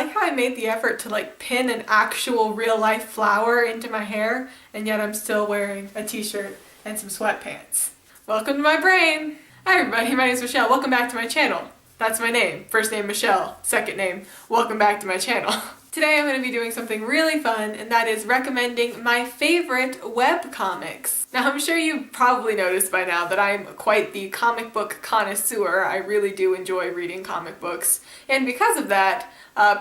like how I made the effort to like pin an actual real life flower into my hair, and yet I'm still wearing a t-shirt and some sweatpants. Welcome to my brain! Hi everybody, my name is Michelle. Welcome back to my channel. That's my name. First name Michelle, second name, welcome back to my channel. Today I'm going to be doing something really fun, and that is recommending my favorite webcomics. Now I'm sure you probably noticed by now that I'm quite the comic book connoisseur. I really do enjoy reading comic books, and because of that,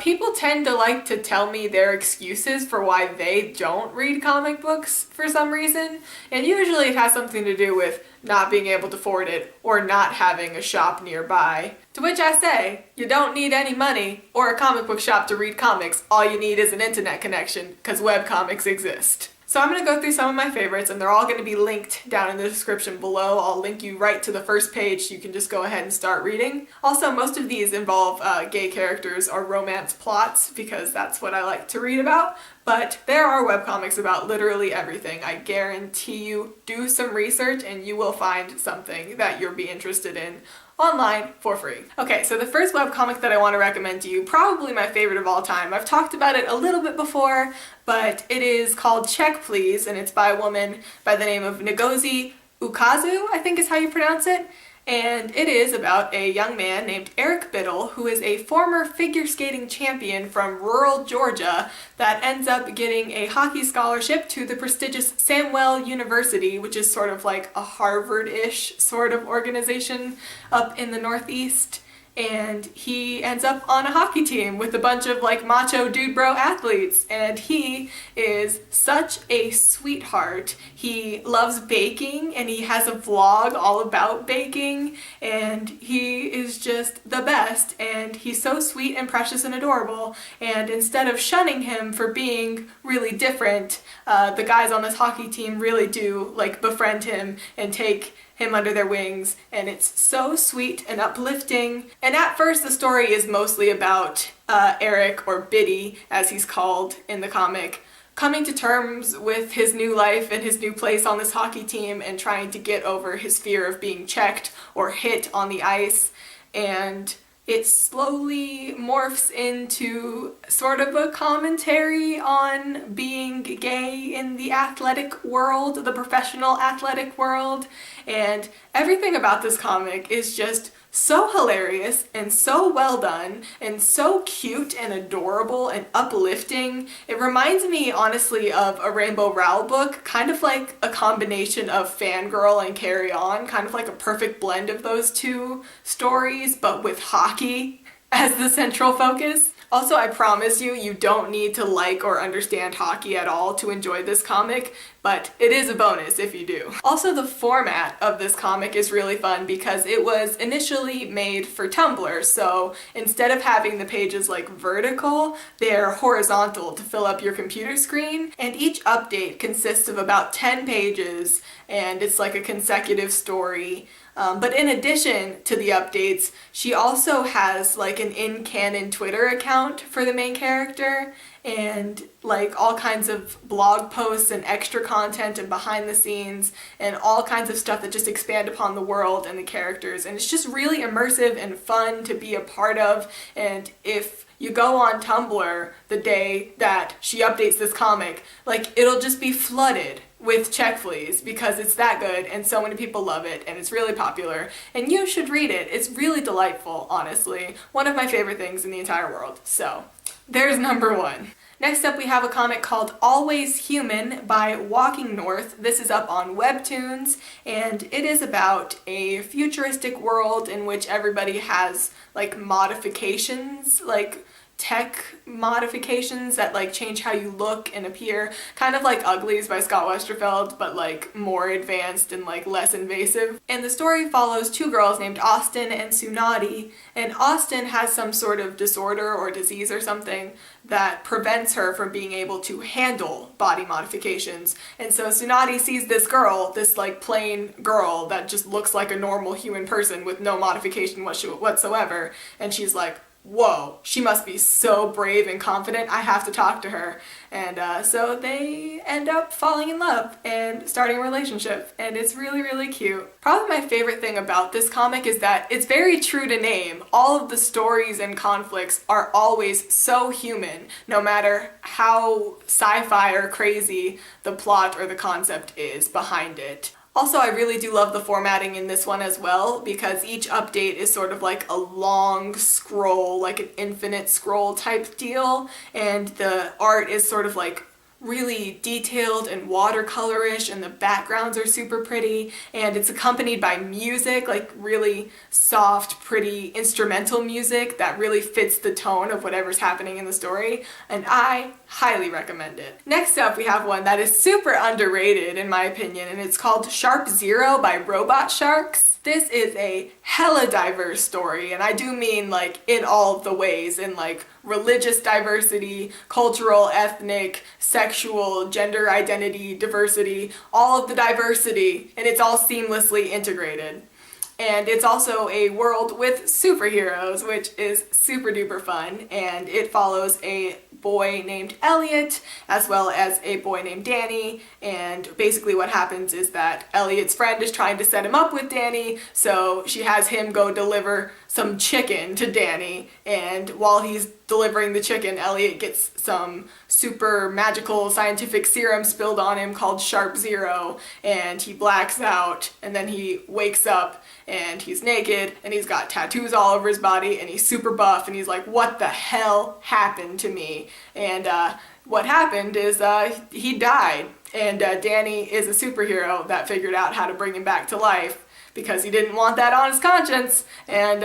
people tend to like to tell me their excuses for why they don't read comic books for some reason, and usually it has something to do with not being able to afford it or not having a shop nearby. To which I say, you don't need any money or a comic book shop to read comics. All you need is an internet connection, because webcomics exist. So I'm going to go through some of my favorites, and they're all going to be linked down in the description below. I'll link you right to the first page so you can just go ahead and start reading. Also, most of these involve gay characters or romance plots, because that's what I like to read about. But there are webcomics about literally everything. I guarantee you, do some research and you will find something that you'll be interested in online for free. Okay, so the first webcomic that I want to recommend to you, probably my favorite of all time. I've talked about it a little bit before, but it is called Check Please, and it's by a woman by the name of Ngozi Ukazu, I think is how you pronounce it. And it is about a young man named Eric Biddle, who is a former figure skating champion from rural Georgia that ends up getting a hockey scholarship to the prestigious Samwell University, which is sort of like a Harvard-ish sort of organization up in the Northeast. And he ends up on a hockey team with a bunch of like macho dude bro athletes, and he is such a sweetheart. He loves baking, and he has a vlog all about baking, and he is just the best, and he's so sweet and precious and adorable. And instead of shunning him for being really different, the guys on this hockey team really do like befriend him and take him under their wings, and it's so sweet and uplifting. And at first the story is mostly about Eric, or Biddy as he's called in the comic, coming to terms with his new life and his new place on this hockey team and trying to get over his fear of being checked or hit on the ice. And it slowly morphs into sort of a commentary on being gay in the athletic world, the professional athletic world, and everything about this comic is just so hilarious and so well done and so cute and adorable and uplifting. It reminds me honestly of a Rainbow Rowell book, kind of like a combination of Fangirl and Carry On, kind of like a perfect blend of those two stories, but with hockey as the central focus. Also, I promise you, you don't need to like or understand hockey at all to enjoy this comic, but it is a bonus if you do. Also, the format of this comic is really fun because it was initially made for Tumblr, so instead of having the pages like vertical, they're horizontal to fill up your computer screen, and each update consists of about 10 pages, and it's like a consecutive story. But in addition to the updates, she also has like an in-canon Twitter account for the main character, and like all kinds of blog posts and extra content and behind the scenes and all kinds of stuff that just expand upon the world and the characters, and it's just really immersive and fun to be a part of. And if you go on Tumblr the day that she updates this comic, like it'll just be flooded with Check Please because it's that good and so many people love it and it's really popular, and you should read it. It's really delightful, honestly. One of my favorite things in the entire world. So there's number one. Next up we have a comic called Always Human by Walking North. This is up on Webtoons, and it is about a futuristic world in which everybody has like modifications, like tech modifications that like change how you look and appear, kind of like Uglies by Scott Westerfeld, but like more advanced and like less invasive. And the story follows two girls named Austin and Tsunade, and Austin has some sort of disorder or disease or something that prevents her from being able to handle body modifications. And so Tsunade sees this girl, this like plain girl that just looks like a normal human person with no modification whatsoever, and she's like, whoa, she must be so brave and confident, I have to talk to her. And so they end up falling in love and starting a relationship, and it's really, really cute. Probably my favorite thing about this comic is that it's very true to name. All of the stories and conflicts are always so human, no matter how sci-fi or crazy the plot or the concept is behind it. Also, I really do love the formatting in this one as well, because each update is sort of like a long scroll, like an infinite scroll type deal, and the art is sort of like really detailed and watercolorish, and the backgrounds are super pretty, and it's accompanied by music, like really soft, pretty instrumental music that really fits the tone of whatever's happening in the story, and I highly recommend it. Next up, we have one that is super underrated in my opinion, and it's called Sharp Zero by Robot Sharks. This is a hella diverse story, and I do mean like in all of the ways, in like religious diversity, cultural, ethnic, sexual, gender identity, diversity, all of the diversity, and it's all seamlessly integrated. And it's also a world with superheroes, which is super duper fun, and it follows a boy named Elliot as well as a boy named Danny, and basically what happens is that Elliot's friend is trying to set him up with Danny, so she has him go deliver some chicken to Danny, and while he's delivering the chicken, Elliot gets some super magical scientific serum spilled on him called Sharp Zero, and he blacks out, and then he wakes up and he's naked and he's got tattoos all over his body and he's super buff, and he's like, what the hell happened to me? And what happened is he died, and Danny is a superhero that figured out how to bring him back to life because he didn't want that on his conscience, and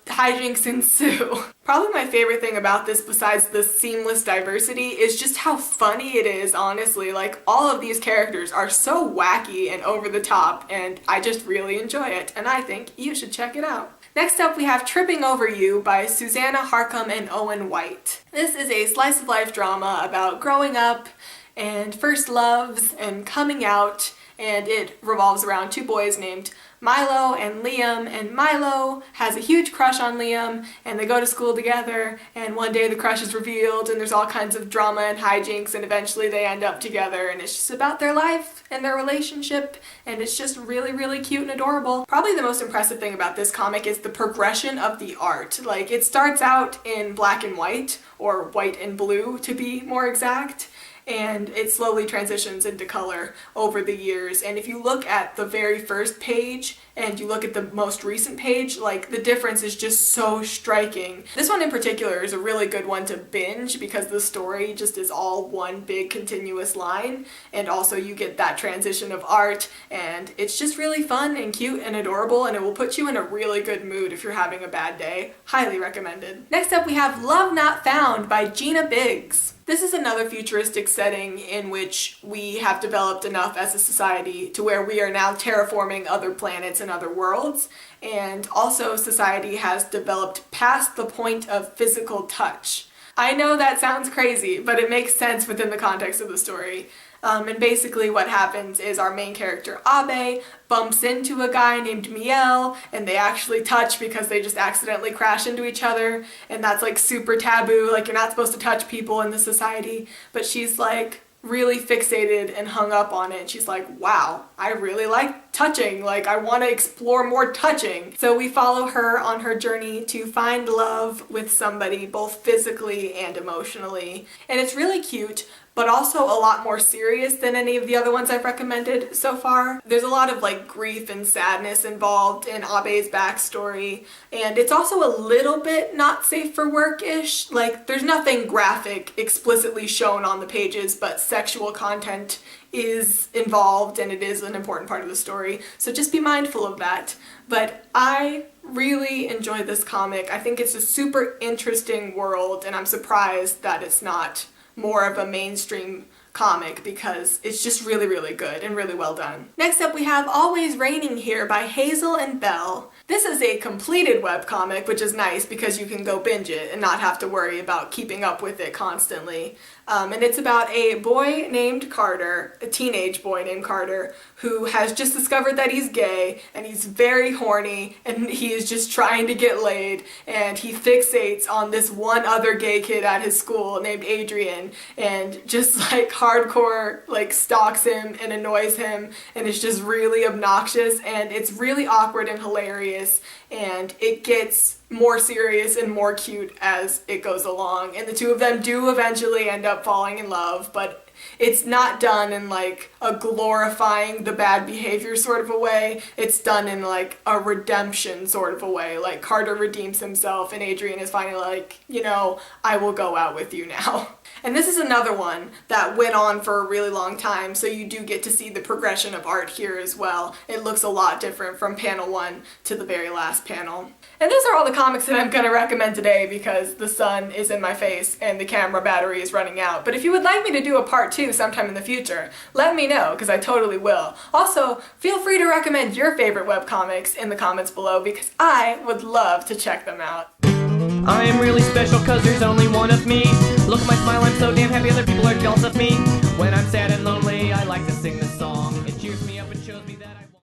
hijinks ensue. Probably my favorite thing about this, besides the seamless diversity, is just how funny it is, honestly. Like, all of these characters are so wacky and over the top, and I just really enjoy it, and I think you should check it out. Next up, we have Tripping Over You by Susanna Harcum and Owen White. This is a slice of life drama about growing up and first loves and coming out, and it revolves around two boys named Milo and Liam, and Milo has a huge crush on Liam, and they go to school together, and one day the crush is revealed, and there's all kinds of drama and hijinks, and eventually they end up together, and it's just about their life and their relationship, and it's just really, really cute and adorable. Probably the most impressive thing about this comic is the progression of the art. Like, it starts out in black and white, or white and blue to be more exact, and it slowly transitions into color over the years. And if you look at the very first page and you look at the most recent page, like, the difference is just so striking. This one in particular is a really good one to binge because the story just is all one big continuous line, and also you get that transition of art, and it's just really fun and cute and adorable, and it will put you in a really good mood if you're having a bad day. Highly recommended. Next up, we have Love Not Found by Gina Biggs. This is another futuristic setting in which we have developed enough as a society to where we are now terraforming other planets and other worlds, and also society has developed past the point of physical touch. I know that sounds crazy, but it makes sense within the context of the story. And basically what happens is our main character, Abe, bumps into a guy named Miel, and they actually touch because they just accidentally crash into each other, and that's like super taboo, like you're not supposed to touch people in the society, but she's like really fixated and hung up on it. She's like, wow, I really like touching, like I want to explore more touching. So we follow her on her journey to find love with somebody, both physically and emotionally, and it's really cute, but also a lot more serious than any of the other ones I've recommended so far. There's a lot of like grief and sadness involved in Abe's backstory, and it's also a little bit not safe for work-ish. Like, there's nothing graphic explicitly shown on the pages, but sexual content is involved, and it is an important part of the story, so just be mindful of that. But I really enjoy this comic. I think it's a super interesting world, and I'm surprised that it's not more of a mainstream comic because it's just really, really good and really well done. Next up, we have Always Raining Here by Hazel and Belle. This is a completed webcomic, which is nice because you can go binge it and not have to worry about keeping up with it constantly. And it's about a boy named Carter, a teenage boy named Carter, who has just discovered that he's gay, and he's very horny, and he is just trying to get laid, and he fixates on this one other gay kid at his school named Adrian, and just like hardcore like stalks him and annoys him, and it's just really obnoxious, and it's really awkward and hilarious, and it gets more serious and more cute as it goes along, and the two of them do eventually end up falling in love, but it's not done in like a glorifying the bad behavior sort of a way. It's done in like a redemption sort of a way. Like Carter redeems himself and Adrian is finally like, you know, I will go out with you now. And this is another one that went on for a really long time, so you do get to see the progression of art here as well. It looks a lot different from panel 1 to the very last panel. And those are all the comics that I'm going to recommend today because the sun is in my face and the camera battery is running out. But if you would like me to do a part 2 sometime in the future, let me know because I totally will. Also, feel free to recommend your favorite webcomics in the comments below because I would love to check them out. I am really special cause there's only one of me. Look at my smile, I'm so damn happy other people are jealous of me. When I'm sad and lonely